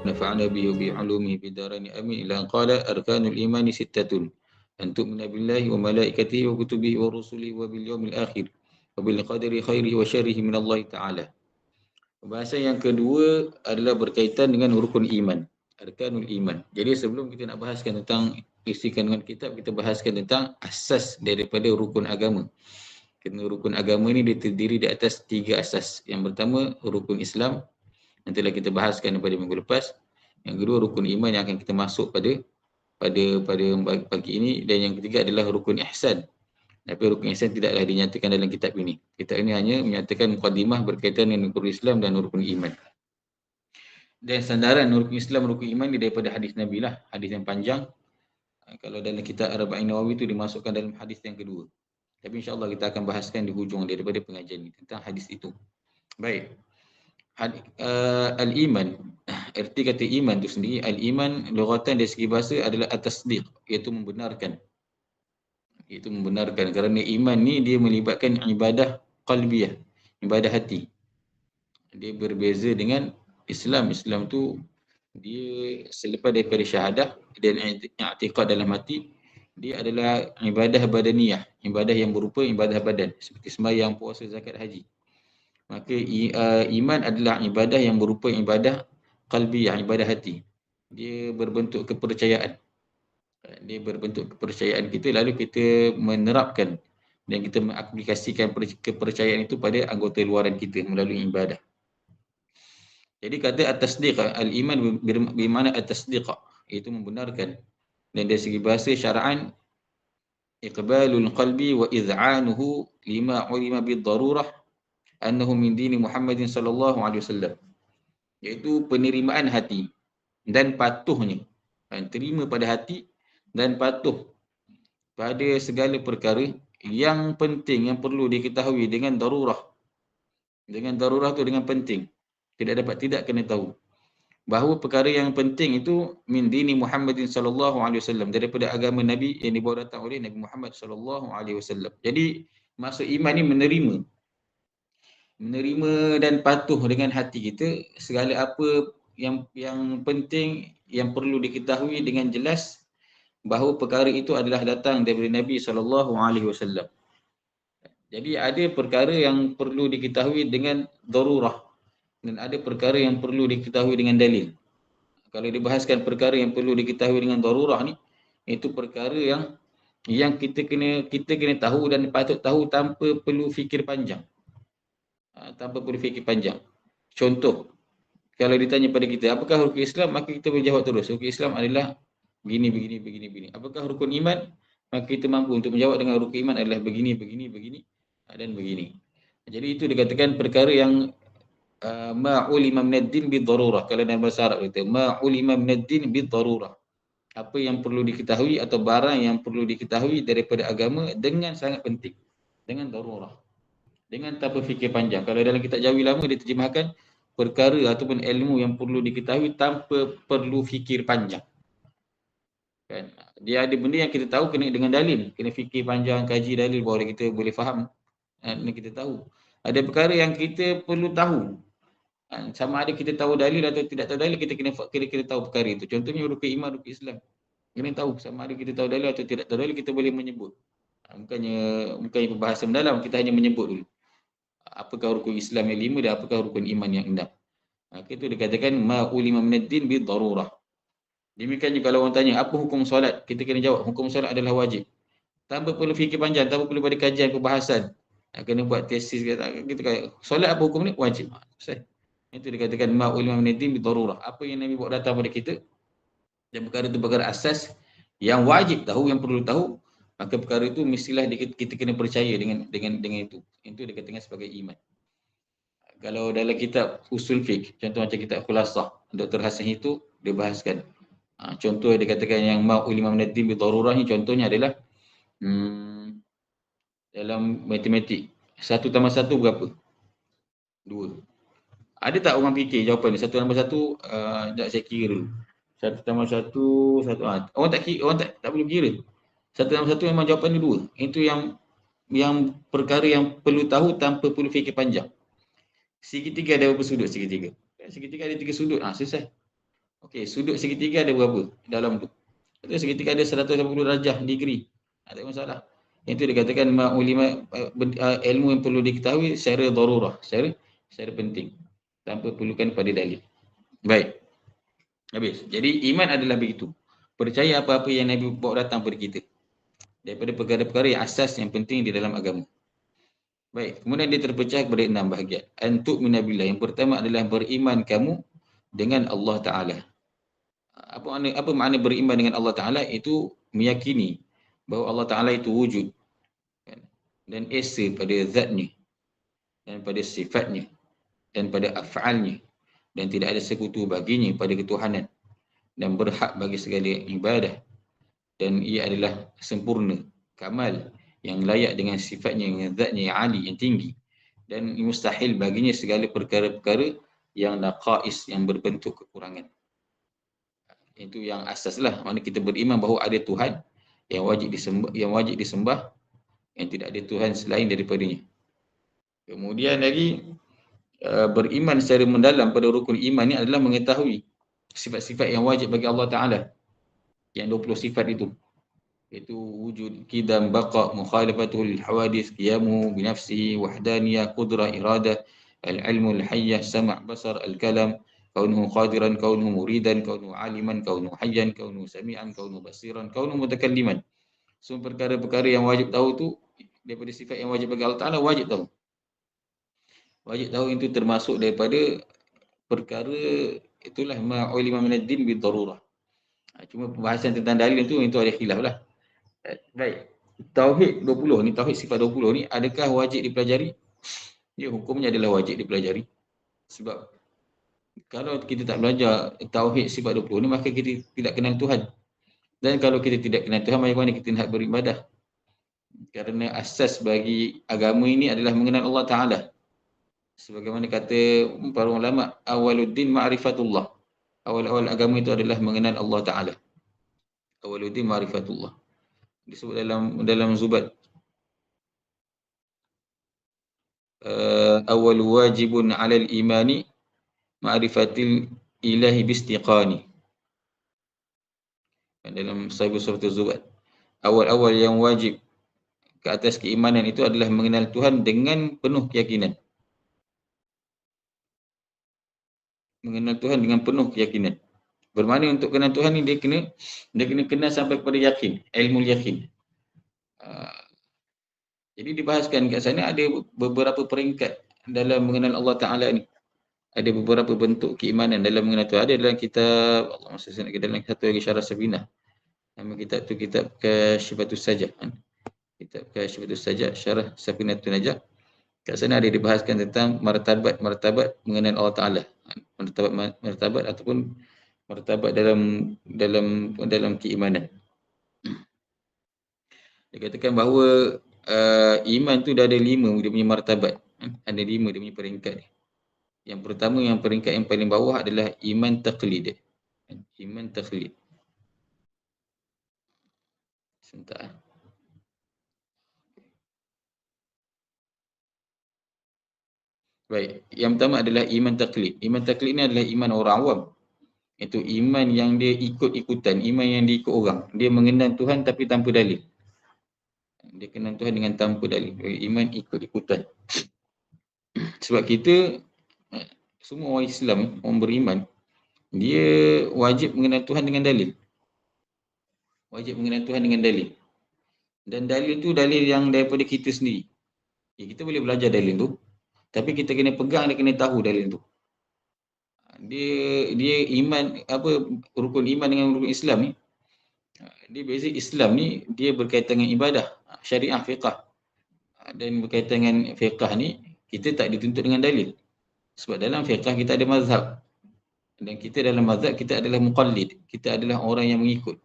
ونفعنا به وبعلومه بدارين آمين. إلى أن قال أركان الإيمان ستة أن تؤمن بالله وملائكته وكتبه ورسله وباليوم الآخر وبالقدر خيره وشره من الله تعالى. Bahasan yang kedua adalah berkaitan dengan rukun iman, arkanul iman. Jadi sebelum kita nak bahaskan tentang isi kandungan kitab, kita bahaskan tentang asas daripada rukun agama. Kerana rukun agama ni dia terdiri di atas 3 asas. Yang pertama rukun Islam, yang telah kita bahaskan pada minggu lepas. Yang kedua rukun iman yang akan kita masuk pada pagi ini, dan yang ketiga adalah rukun ihsan. Tapi rukun ihsan tidaklah dinyatakan dalam kitab ini. Kitab ini hanya menyatakan mukadimah berkaitan dengan rukun Islam dan rukun iman. Dan sandaran rukun Islam, rukun iman ni daripada hadis Nabi lah, hadis yang panjang. Kalau dalam kitab Arba'in Nawawi tu dimasukkan dalam hadis yang kedua. Tapi insya-Allah kita akan bahaskan di hujung daripada pengajian ini tentang hadis itu. Baik. Al-iman, erti kata iman tu sendiri, al-iman lughatan dari segi bahasa adalah at-tasdiq, iaitu membenarkan. Itu membenarkan, kerana iman ni dia melibatkan ibadah qalbiyah, ibadah hati. Dia berbeza dengan Islam. Islam tu dia selepas daripada syahadah dan i'tiqad dalam hati, dia adalah ibadah badaniyah, ibadah yang berupa ibadah badan seperti sembahyang, puasa, zakat, haji. Maka iman adalah ibadah yang berupa ibadah qalbiyah, ibadah hati. Dia berbentuk kepercayaan. Dia berbentuk kepercayaan kita, lalu kita menerapkan dan kita mengaplikasikan kepercayaan itu pada anggota luaran kita melalui ibadah. Jadi kata at-tasdiq, al-iman bermakna at-tasdiq, iaitu membenarkan. Dan dari segi bahasa syara'an, iqbalul qalbi wa iz'anuhu lima ulima bid-darurah annahu min dini Muhammadin sallallahu alaihi wasallam. Iaitu penerimaan hati dan patuhnya. Terima pada hati dan patuh pada segala perkara yang penting, yang perlu diketahui dengan darurah. Dengan darurah tu dengan penting. Tidak kena tahu. Bahawa perkara yang penting itu min dini Muhammadin sallallahu alaihi wasallam, daripada agama Nabi yang dibawa datang oleh Nabi Muhammad sallallahu alaihi wasallam. Jadi maksud iman ni menerima dan patuh dengan hati kita segala apa yang penting, yang perlu diketahui dengan jelas, bahawa perkara itu adalah datang daripada Nabi SAW. Jadi ada perkara yang perlu diketahui dengan darurah dan ada perkara yang perlu diketahui dengan dalil. Kalau dibahaskan perkara yang perlu diketahui dengan darurah ni, itu perkara yang kita kena tahu dan patut tahu tanpa perlu fikir panjang. Contoh, kalau ditanya pada kita, apakah rukun Islam? Maka kita boleh jawab terus, rukun Islam adalah begini. Apakah rukun iman? Maka kita mampu untuk menjawab dengan rukun iman adalah begini dan begini. Jadi itu dikatakan perkara yang ma'ulima minad-din bid-darurah. Kalau dalam bahasa Arab kata ma'ulima minad-din bid-darurah. Apa yang perlu diketahui atau barang yang perlu diketahui daripada agama dengan sangat penting, dengan darurah, dengan tanpa fikir panjang. Kalau dalam kitab Jawi lama dia terjemahkan perkara ataupun ilmu yang perlu diketahui tanpa perlu fikir panjang. Kan? Dia ada benda yang kita tahu kena dengan dalil, kena fikir panjang, kaji dalil baru kita boleh faham dan kita tahu. Ada perkara yang kita perlu tahu, sama ada kita tahu dalil atau tidak tahu dalil, kita kena tahu perkara itu. Contohnya rukun iman, rukun Islam, kena tahu sama ada kita tahu dalil atau tidak tahu dalil, kita boleh menyebut. Bukannya pembahasan mendalam, kita hanya menyebut dulu apakah rukun Islam yang 5 dan apakah rukun iman yang 6. Itu dikatakan ma'ulima minad-din bid-darurah. Demikian juga kalau orang tanya apa hukum solat, kita kena jawab hukum solat adalah wajib. Tanpa perlu fikir panjang, tanpa perlu pada kajian perbahasan. Kena buat tesis kita kata solat apa hukum ni? Wajib. Selesai. Itu dikatakan ma'ulima minad-din bid-darurah. Apa yang Nabi bawa datang pada kita dan perkara itu perkara asas yang wajib tahu, yang perlu tahu, maka perkara itu mestilah kita kena percaya dengan itu. Itu dikatakan sebagai iman. Kalau dalam kitab usul fiqh, contoh macam kitab Khulasah, Dr. Hasan itu dia bahaskan. Contoh yang dikatakan yang ma'ulima minad-din bid-darurah ni contohnya adalah dalam matematik 1 tambah 1 berapa? 2. Ada tak orang fikir jawapan ni? 1 tambah 1 tak saya kira dulu. 1 tambah 1 orang tak perlu kira. 1 tambah 1 memang jawapan dia 2. Itu yang perkara yang perlu tahu tanpa perlu fikir panjang. Segitiga ada berapa sudut segitiga? Segitiga ada 3 sudut. Selesai. Okey, sudut segitiga ada berapa dalam tu? Kata segitiga ada 180 darjah degree. Tak ada masalah. Itu dikatakan ulima ilmu yang perlu diketahui secara darurah, secara penting. Tanpa perlukan pada dalil. Baik. Habis. Jadi iman adalah begitu. Percaya apa-apa yang Nabi bawa datang pada kita. Daripada perkara-perkara yang asas yang penting di dalam agama. Baik. Kemudian dia terpecah kepada 6 bahagian. Antuk minabillah. Yang pertama adalah beriman kamu dengan Allah Ta'ala. Apa makna beriman dengan Allah Ta'ala? Itu meyakini bahawa Allah Ta'ala itu wujud. Dan esa pada zatnya. Dan pada sifatnya. Dan pada af'alnya. Dan tidak ada sekutu baginya pada ketuhanan. Dan berhak bagi segala ibadah. Dan ia adalah sempurna, kamal, yang layak dengan sifatnya, dengan zatnya yang ali, yang tinggi. Dan mustahil baginya segala perkara-perkara yang naqais, yang berbentuk kekurangan. Itu yang asas lah. Maksudnya kita beriman bahawa ada Tuhan yang wajib disembah, yang tidak ada Tuhan selain daripadanya. Kemudian lagi beriman secara mendalam pada rukun iman ni adalah mengetahui sifat-sifat yang wajib bagi Allah Ta'ala. Yang 20 sifat itu. Iaitu wujud, qidam, baqa', mukhalafatul hawadith, qiyamu, binafsihi, wahdaniyah, qudrah, iradah, al-ilmu, al-hayyah, sama', basar, al-kalam, kaunuhu qadiran, kaunuhu muridan, kaunuhu aliman, kaunuhu hayyan, kaunuhu sami'an, kaunuhu basiran, kaunuhu mutakalliman. Semua perkara-perkara yang wajib tahu tu daripada sifat yang wajib bagi Allah Ta'ala, wajib tahu. Wajib tahu itu termasuk daripada perkara itulah ma'ulima minad din bid-darurah. Cuma pembahasan tentang dalil itu ada khilaf lah. Baik. Tauhid 20 ni, tauhid sifat 20 ni adakah wajib dipelajari? Ya, hukumnya adalah wajib dipelajari. Sebab kalau kita tak belajar tauhid sifat 20 ni, maka kita tidak kenal Tuhan. Dan kalau kita tidak kenal Tuhan, bagaimana kita nak beribadah? Kerana asas bagi agama ini adalah mengenal Allah Ta'ala. Sebagaimana kata para ulama, awaluddin ma'rifatullah. Awal-awal agama itu adalah mengenal Allah Ta'ala. Awaluddin ma'rifatullah. Disebut dalam Zubat. Awal wajibun 'alal imani ma'rifatil ilahi bistiqani. Dalam Sahih Surah Zubat. Awal-awal yang wajib ke atas keimanan itu adalah mengenal Tuhan dengan penuh keyakinan. Mengenal Tuhan dengan penuh keyakinan. Bermakna untuk kenal Tuhan ni dia kena kenal sampai kepada yakin, ilmu yakin. Jadi dibahaskan kat sana ada beberapa peringkat dalam mengenal Allah Ta'ala ni. Ada beberapa bentuk keimanan dalam mengenal Tuhan. Ada dalam kitab, Allah masa saya nak dalam satu lagi Syarah Sabinah. Nama kitab tu kitab Kasyifatus Sajah. Kitab Kasyifatus Sajah, Syarah Sabinatul Najah. Kat sana ada dibahaskan tentang martabat mengenal Allah Ta'ala. Martabat ataupun martabat dalam keimanan. Dia katakan bahawa iman tu dah ada 5 dia punya martabat. Ada 5 dia punya peringkat. Yang pertama, yang peringkat yang paling bawah adalah iman taqlid. Iman taqlid. Sebentar. Baik, yang pertama adalah iman taqlid. Iman taqlid ni adalah iman orang awam. Itu iman yang dia ikut-ikutan, iman yang dia ikut orang. Dia mengenal Tuhan tapi tanpa dalil. Dia kenal Tuhan dengan tanpa dalil. Iman ikut-ikutan. Sebab kita, semua orang Islam, orang beriman, dia wajib mengenal Tuhan dengan dalil. Wajib mengenal Tuhan dengan dalil. Dan dalil tu dalil yang daripada kita sendiri. Kita boleh belajar dalil tu, tapi kita kena pegang, dia kena tahu dalil tu. Dia iman, rukun iman dengan rukun Islam ni, dia basic Islam ni, dia berkaitan dengan ibadah, syariah, fiqah. Dan berkaitan dengan fiqah ni, kita tak dituntut dengan dalil. Sebab dalam fiqah kita ada mazhab. Dan kita dalam mazhab, kita adalah muqallid. Kita adalah orang yang mengikut.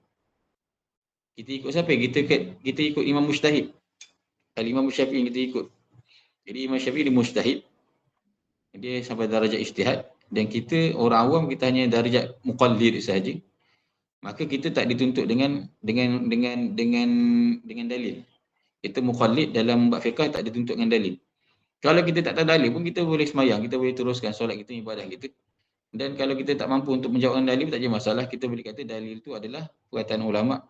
Kita ikut siapa? Kita ikut Imam Mujtahid. Al-Imam Syafi'i kita ikut. Jadi Imam Syafi'i dia mujtahid. Dia sampai darjah ijtihad. Dan kita orang awam, kita hanya darjah muqallid sahaja. Maka kita tak dituntut dengan dalil. Kita muqallid dalam bab fiqh tak dituntut dengan dalil. Kalau kita tak tahu dalil pun kita boleh semayang, kita boleh teruskan solat kita, ibadah kita. Dan kalau kita tak mampu untuk menjawab dalil, tak ada masalah. Kita boleh kata dalil itu adalah perkataan ulama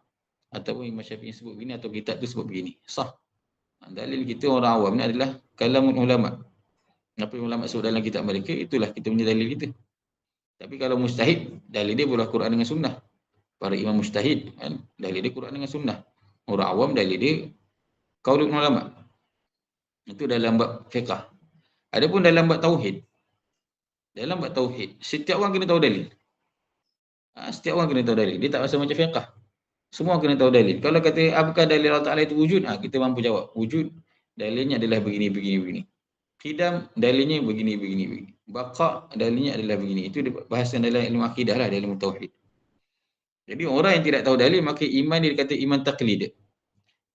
ataupun Imam Syafi'i sebut begini atau kitab tu sebut begini. Sah. Dalil kita orang awam ni adalah kalamun ulama. Apa yang ulama sebut dalam kitab mereka, itulah kita punya dalil kita. Tapi kalau mujtahid, dalil dia boleh Quran dengan sunnah. Para imam mujtahid, kan? Dalil dia Quran dengan sunnah. Orang awam dalil dia qaulul ulama. Itu dalam bab fiqh. Adapun dalam bab tauhid, setiap orang kena tahu dalil. Setiap orang kena tahu dalil. Dia tak rasa macam fiqh. Semua kena tahu dalil. Kalau kata apakah dalil Allah Ta'ala itu wujud? Kita mampu jawab. Wujud, dalilnya adalah begini, begini, begini. Qidam, dalilnya begini, begini, begini. Baqa, dalilnya adalah begini. Itu bahasan dalam ilmu akidah lah, dalam ilmu tauhid. Jadi orang yang tidak tahu dalil, maka iman dia dikata iman taqlid.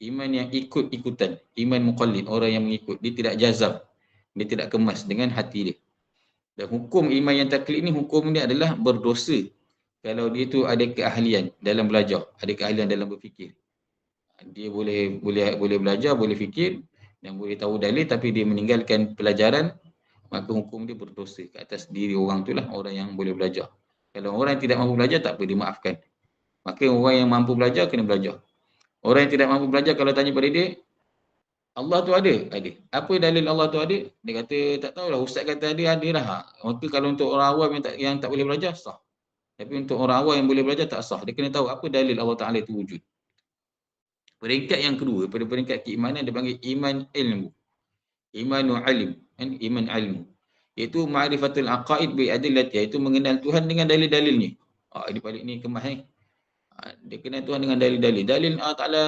Iman yang ikut-ikutan. Iman muqallid, orang yang mengikut. Dia tidak jazam. Dia tidak kemas dengan hati dia. Dan hukum iman yang taklid ni, hukum ni adalah berdosa kalau dia tu ada keahlian dalam belajar, ada keahlian dalam berfikir. Dia boleh belajar, boleh fikir dan boleh tahu dalil, tapi dia meninggalkan pelajaran, maka hukum dia berdosa ke atas diri orang tu lah, orang yang boleh belajar. Kalau orang yang tidak mampu belajar, tak apa, dimaafkan. Maka orang yang mampu belajar, kena belajar. Orang yang tidak mampu belajar, kalau tanya pada dia, Allah tu ada? Ada. Apa dalil Allah tu ada? Dia kata, tak tahulah. Ustaz kata ada lah. Maka kalau untuk orang awam yang tak boleh belajar, sah. Tapi untuk orang awam yang boleh belajar, tak sah. Dia kena tahu apa dalil Allah Ta'ala itu wujud. Peringkat yang kedua, pada peringkat keimanan, dia panggil iman ilmu. Imanu alim. Iman ilmu. Iaitu ma'rifatul aqaid bi'adillatih. Iaitu mengenal Tuhan dengan dalil-dalilnya. Dia balik ni kemas ni. Dia kenal Tuhan dengan dalil-dalil. Dalil Allah Ta'ala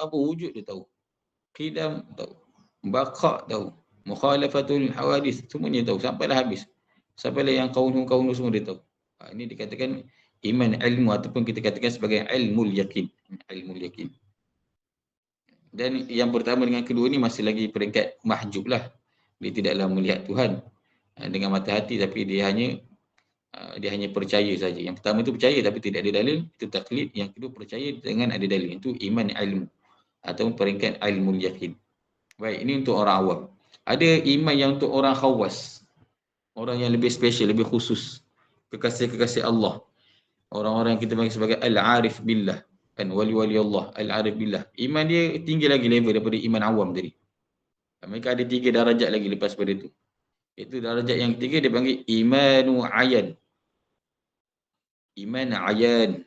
apa wujud dia tahu. Qidam tahu, baqa tahu, mukhalafatul hawadis semuanya tahu, sampailah habis. Sampailah yang kaunu semua dia tahu. Ini dikatakan iman ilmu ataupun kita katakan sebagai ilmul yakin. Ilmul yakin. Dan yang pertama dengan kedua ni masih lagi peringkat mahjub lah. Dia tidaklah melihat Tuhan dengan mata hati, tapi dia hanya percaya saja. Yang pertama itu percaya tapi tidak ada dalil, itu taklid. Yang kedua percaya dengan ada dalil, itu iman ilmu atau peringkat ilmu yakin. Baik, ini untuk orang awam. Ada iman yang untuk orang khawas. Orang yang lebih special, lebih khusus. Kekasih-kekasih Allah. Orang-orang yang kita panggil sebagai al-arif billah. Kan wali-wali Allah, al-arif billah. Iman dia tinggi lagi level daripada iman awam tadi. Mereka ada 3 darajat lagi lepas pada itu. Itu darajat yang ketiga dia panggil imanu ayan. Iman ayan.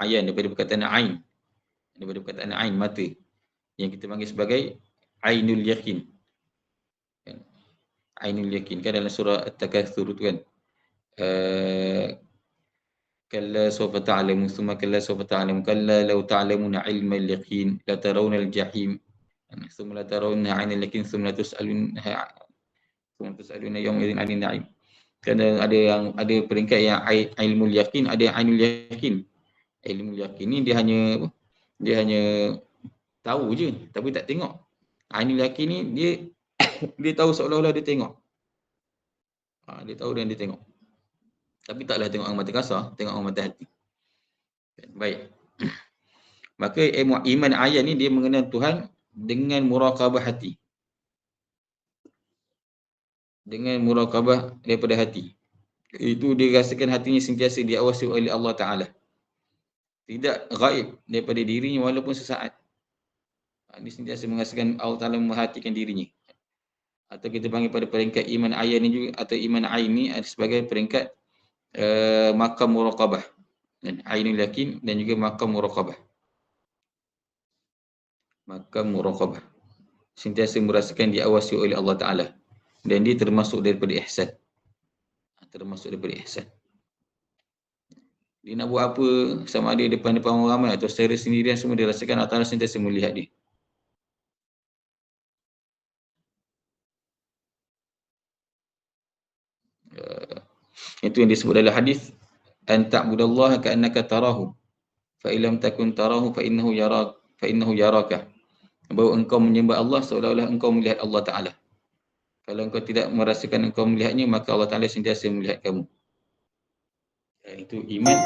Ayan daripada perkataan ain. Daripada perkataan ain, mata. Yang kita panggil sebagai ainul yakin. Ainul yakin kan dalam surah At-Takatsur tu kan. Kalla sawfa ta'lamun thumma kalla sawfa ta'lamun kalla law ta'lamuna ilmal yaqin la tarawna al-jahim thumma la tarawna 'ainal yakin thumma tus'aluna yawma idzin 'anil na'im. Kan ada peringkat yang ilmul yakin, ada ainul yakin. Ilmul yakin ni dia hanya tahu je tapi tak tengok. Ainul yakin ni dia tahu seolah-olah dia tengok. Dia tahu dan dia tengok. Tapi taklah tengok dengan mata kasar, tengok dengan mata hati. Baik. Maka iman ayan ni dia mengenal Tuhan dengan muraqabah hati. Dengan muraqabah daripada hati. Itu dia rasakan hatinya sentiasa diawasi oleh Allah Ta'ala. Tidak gaib daripada dirinya walaupun sesaat. Dia sentiasa merasakan Allah Ta'ala memerhatikan dirinya. Atau kita panggil pada peringkat iman ayan ni juga, atau iman ain ni sebagai peringkat maqam muraqabah. Dan ainul yakin dan juga maqam muraqabah. Maqam muraqabah. Sentiasa merasakan diawasi oleh Allah Ta'ala. Dan dia termasuk daripada ihsan. Termasuk daripada ihsan. Dia nak buat apa sama ada depan-depan orang ramai atau secara sendirian, semua dia rasakan Allah Ta'ala sentiasa melihat dia. Itu yang disebut dalam hadis, an ta'budallaha ka'annaka tarahu fa illam takun tarahu fa innahu yaraka. Bahawa engkau menyembah Allah seolah-olah engkau melihat Allah Ta'ala. Kalau engkau tidak merasakan engkau melihatnya, maka Allah Ta'ala sentiasa melihat kamu. Itu iman.